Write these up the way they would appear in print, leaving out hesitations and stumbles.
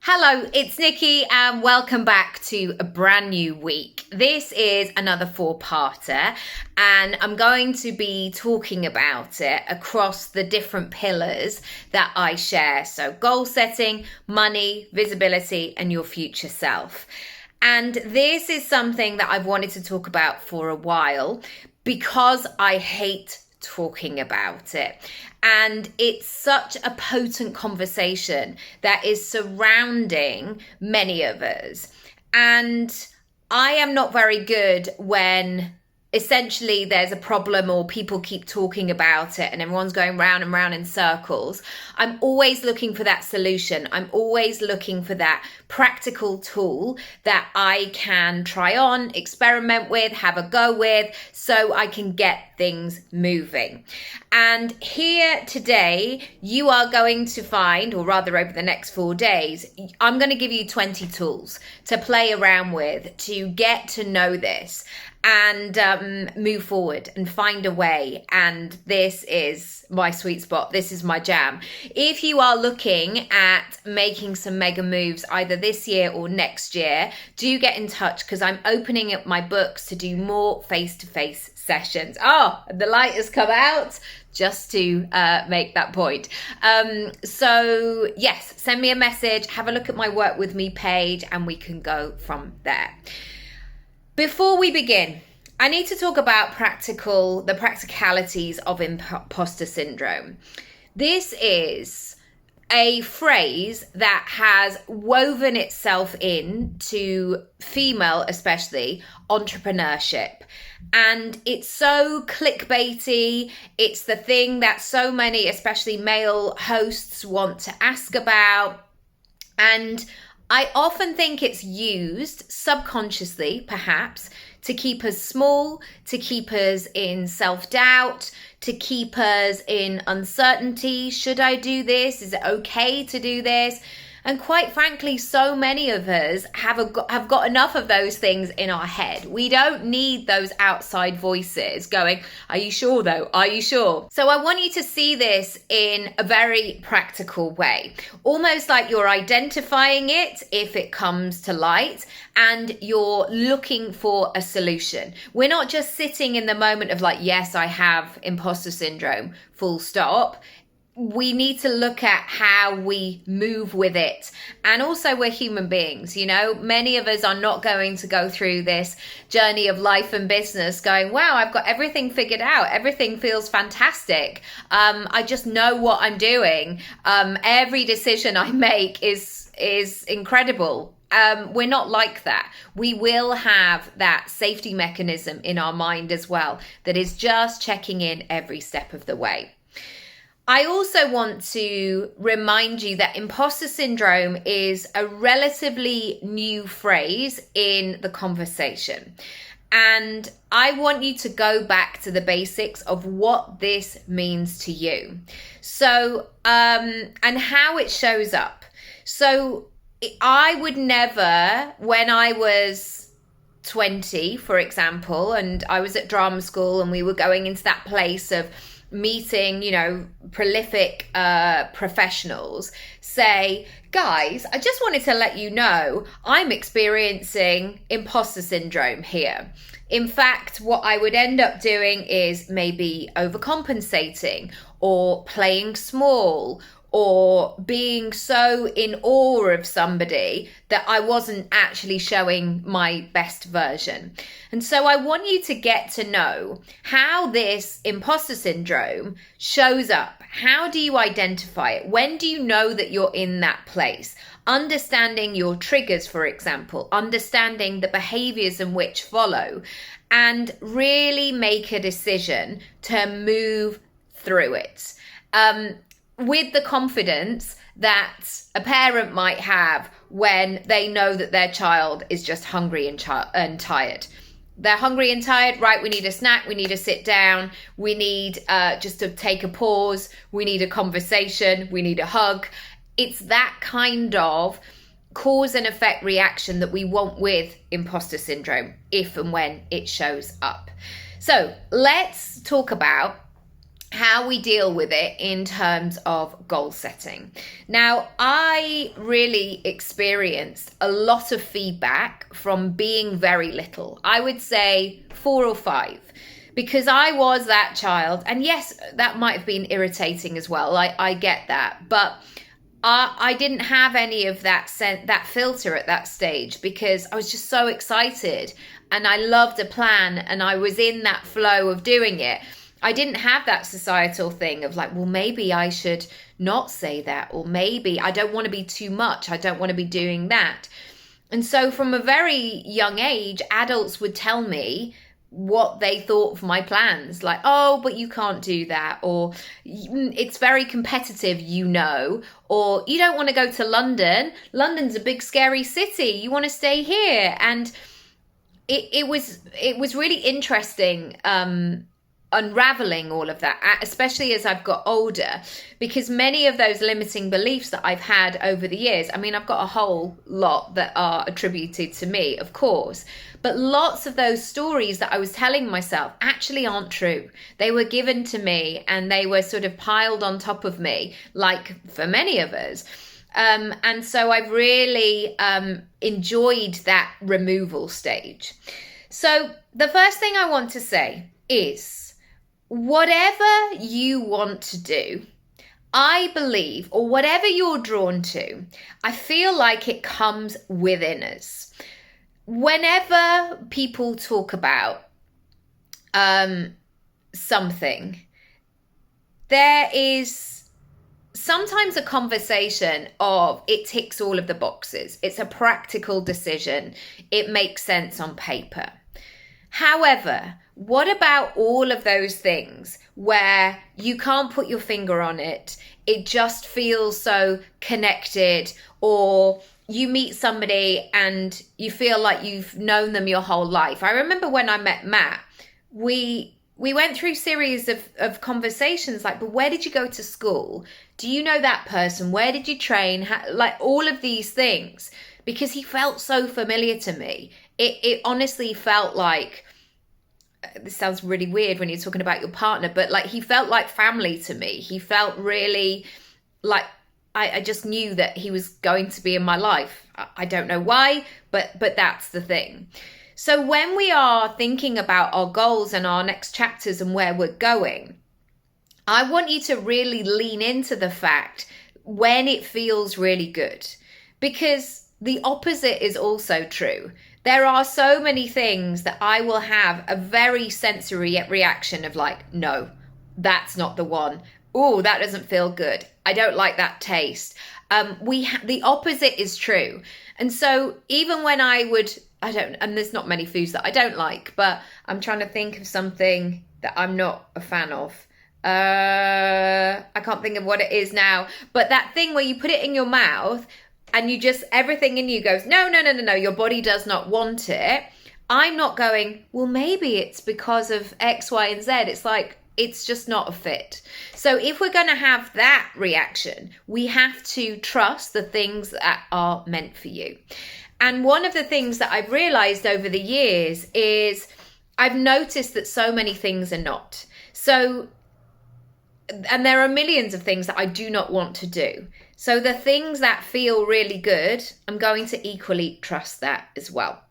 Hello, it's Nikki and welcome back to a brand new week. This is another four-parter and I'm going to be talking about it across the different pillars that I share. So goal setting, money, visibility, and your future self. And this is something that I've wanted to talk about for a while because I hate talking about it. And it's such a potent conversation that is surrounding many of us. And I am not very good when essentially there's a problem or people keep talking about it and everyone's going round and round in circles. I'm always looking for that solution. I'm always looking for that practical tool that I can try on, experiment with, have a go with, so I can get things moving. And here today, you are going to find, or rather over the next 4 days, I'm going to give you 20 tools to play around with, to get to know this and move forward and find a way. And this is my sweet spot. This is my jam. If you are looking at making some mega moves either this year or next year, do get in touch because I'm opening up my books to do more face-to-face sessions. Oh, the light has come out just to make that point. So yes, send me a message, have a look at my Work With Me page, and we can go from there. Before we begin, I need to talk about the practicalities of imposter syndrome. This is a phrase that has woven itself into female, especially, entrepreneurship. And it's so clickbaity. It's the thing that so many, especially male hosts, want to ask about. And I often think it's used subconsciously, perhaps, to keep us small, to keep us in self-doubt, to keep us in uncertainty. Should I do this? Is it okay to do this? And quite frankly, so many of us have got enough of those things in our head. We don't need those outside voices going, are you sure though? Are you sure? So I want you to see this in a very practical way, almost like you're identifying it if it comes to light and you're looking for a solution. We're not just sitting in the moment of like, yes, I have imposter syndrome, full stop. We need to look at how we move with it. And also we're human beings, you know, many of us are not going to go through this journey of life and business going, wow, I've got everything figured out. Everything feels fantastic. I just know what I'm doing. Every decision I make is incredible. We're not like that. We will have that safety mechanism in our mind as well that is just checking in every step of the way. I also want to remind you that imposter syndrome is a relatively new phrase in the conversation. And I want you to go back to the basics of what this means to you. So, and how it shows up. So I would never, when I was 20, for example, and I was at drama school and we were going into that place of meeting, you know, prolific professionals, say, guys, I just wanted to let you know I'm experiencing imposter syndrome here. In fact, what I would end up doing is maybe overcompensating or playing small or being so in awe of somebody that I wasn't actually showing my best version. And so I want you to get to know how this imposter syndrome shows up. How do you identify it? When do you know that you're in that place? Understanding your triggers, for example, understanding the behaviors in which follow, and really make a decision to move through it. With the confidence that a parent might have when they know that their child is just hungry and tired. They're hungry and tired, right? We need a snack, we need to sit down, we need just to take a pause, we need a conversation, we need a hug. It's that kind of cause and effect reaction that we want with imposter syndrome if and when it shows up. So let's talk about how we deal with it in terms of goal setting. Now, I really experienced a lot of feedback from being very little. I would say 4 or 5, because I was that child. And yes, that might have been irritating as well. I get that. But I didn't have any of that filter at that stage, because I was just so excited and I loved a plan and I was in that flow of doing it. I didn't have that societal thing of like, well, maybe I should not say that, or maybe I don't want to be too much. I don't want to be doing that. And so from a very young age, adults would tell me what they thought of my plans, like, oh, but you can't do that, or it's very competitive, or you don't want to go to London. London's a big scary city. You want to stay here. And it was really interesting unraveling all of that, especially as I've got older, because many of those limiting beliefs that I've had over the years, I mean, I've got a whole lot that are attributed to me, of course, but lots of those stories that I was telling myself actually aren't true. They were given to me and they were sort of piled on top of me, like for many of us. And so I've really enjoyed that removal stage. So the first thing I want to say is, whatever you want to do, I believe, or whatever you're drawn to, I feel like it comes within us. Whenever people talk about something, there is sometimes a conversation of it ticks all of the boxes. It's a practical decision. It makes sense on paper. However, what about all of those things where you can't put your finger on it? It just feels so connected, or you meet somebody and you feel like you've known them your whole life. I remember when I met Matt, we went through series of conversations like, but where did you go to school? Do you know that person? Where did you train? Like all of these things, because he felt so familiar to me. It honestly felt like, this sounds really weird when you're talking about your partner, but like he felt like family to me. He felt really like I just knew that he was going to be in my life. I don't know why, but that's the thing. So when we are thinking about our goals and our next chapters and where we're going, I want you to really lean into the fact when it feels really good, because the opposite is also true. There are so many things that I will have a very sensory reaction of like, no, that's not the one. Oh, that doesn't feel good. I don't like that taste. The opposite is true. And so even when and there's not many foods that I don't like, but I'm trying to think of something that I'm not a fan of. I can't think of what it is now, but that thing where you put it in your mouth and you just, everything in you goes, no, your body does not want it. I'm not going, well, maybe it's because of X, Y, and Z. It's like, it's just not a fit. So if we're going to have that reaction, we have to trust the things that are meant for you. And one of the things that I've realized over the years is I've noticed that so many things are not. So, and there are millions of things that I do not want to do. So the things that feel really good, I'm going to equally trust that as well.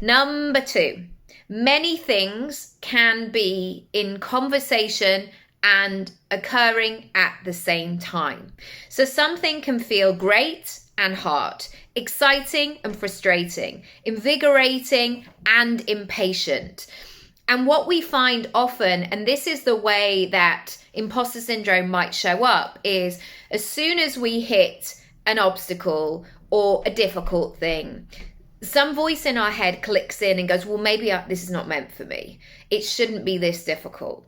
Number 2, many things can be in conversation and occurring at the same time. So something can feel great and hard, exciting and frustrating, invigorating and impatient. And what we find often, and this is the way that imposter syndrome might show up, is as soon as we hit an obstacle or a difficult thing, some voice in our head clicks in and goes, well, maybe this is not meant for me. It shouldn't be this difficult.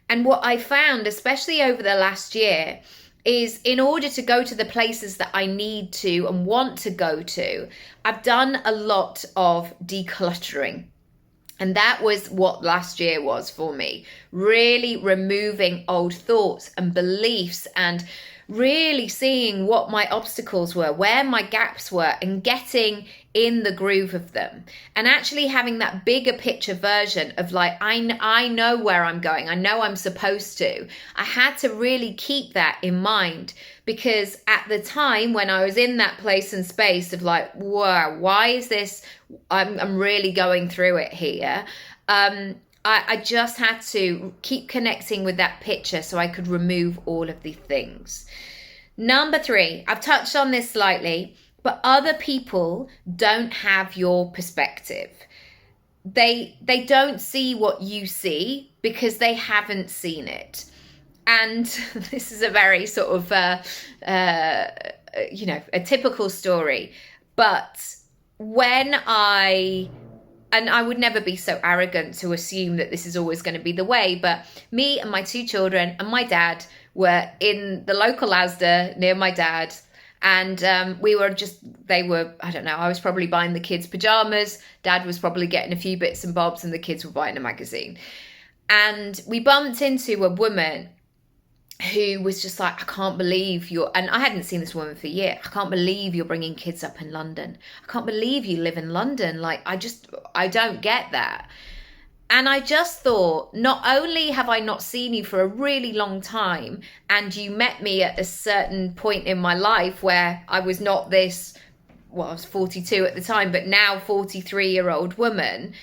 And what I found, especially over the last year, is in order to go to the places that I need to and want to go to, I've done a lot of decluttering. And that was what last year was for me, really removing old thoughts and beliefs and really seeing what my obstacles were, where my gaps were, and getting in the groove of them, and actually having that bigger picture version of like, I know where I'm going. I know I'm supposed to. I had to really keep that in mind, because at the time when I was in that place and space of like, wow, why is this? I'm really going through it here. I just had to keep connecting with that picture so I could remove all of the things. Number 3, I've touched on this slightly, but other people don't have your perspective. They don't see what you see because they haven't seen it. And this is a very sort of, a typical story. But when and I would never be so arrogant to assume that this is always going to be the way, but me and my 2 children and my dad were in the local Asda near my dad. And they were, I don't know, I was probably buying the kids' pajamas. Dad was probably getting a few bits and bobs, and the kids were buying a magazine. And we bumped into a woman who was just like, I can't believe and I hadn't seen this woman for a year. I can't believe you're bringing kids up in London. I can't believe you live in London. Like, I don't get that. And I just thought, not only have I not seen you for a really long time, and you met me at a certain point in my life where I was not this, well, I was 42 at the time, but now 43-year-old woman.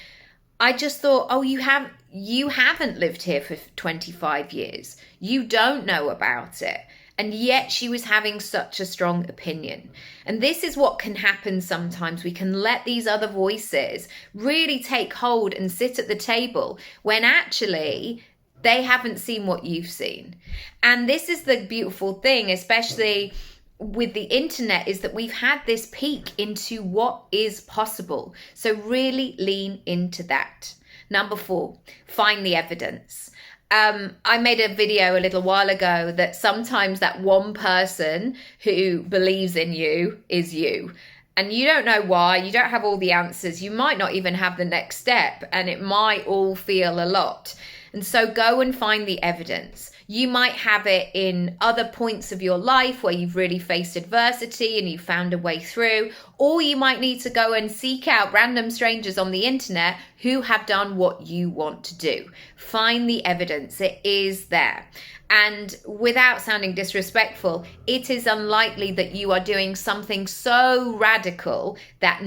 I just thought, oh, you haven't lived here for 25 years. You don't know about it. And yet she was having such a strong opinion. And this is what can happen sometimes. We can let these other voices really take hold and sit at the table when actually they haven't seen what you've seen. And this is the beautiful thing, especially with the internet, is that we've had this peek into what is possible. So really lean into that. Number 4, find the evidence. I made a video a little while ago that sometimes that one person who believes in you is you. And you don't know why, you don't have all the answers. You might not even have the next step, and it might all feel a lot. And so go and find the evidence. You might have it in other points of your life where you've really faced adversity and you found a way through, or you might need to go and seek out random strangers on the internet who have done what you want to do. Find the evidence. It is there. And without sounding disrespectful, it is unlikely that you are doing something so radical that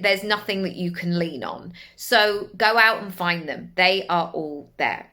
there's nothing that you can lean on. So go out and find them. They are all there.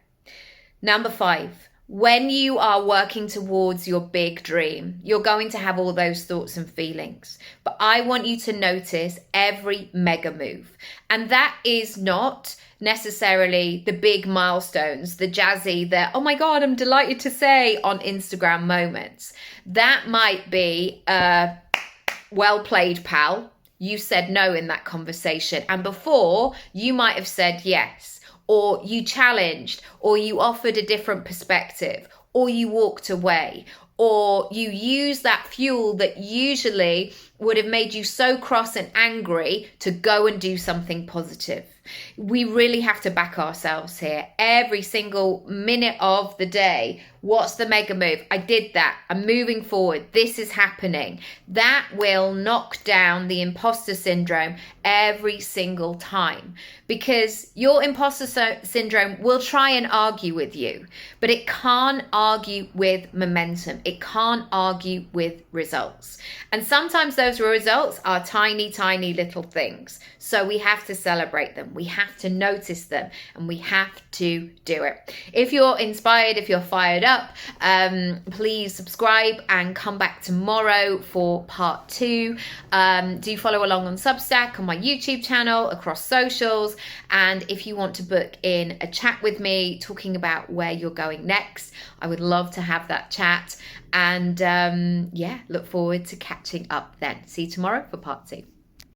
Number 5. When you are working towards your big dream, you're going to have all those thoughts and feelings. But I want you to notice every mega move. And that is not necessarily the big milestones, the jazzy, oh my God, I'm delighted to say on Instagram moments. That might be well played, pal. You said no in that conversation. And before, you might have said yes. Or you challenged, or you offered a different perspective, or you walked away, or you used that fuel that usually would have made you so cross and angry to go and do something positive. We really have to back ourselves here. Every single minute of the day, what's the mega move? I did that. I'm moving forward. This is happening. That will knock down the imposter syndrome every single time, because your imposter syndrome will try and argue with you, but it can't argue with momentum. It can't argue with results. And sometimes those results are tiny, tiny little things. So we have to celebrate them. We have to notice them, and we have to do it. If you're inspired, if you're fired up, please subscribe and come back tomorrow for part 2. Do follow along on Substack, on my YouTube channel, across socials. And if you want to book in a chat with me talking about where you're going next, I would love to have that chat. And look forward to catching up then. See you tomorrow for part 2.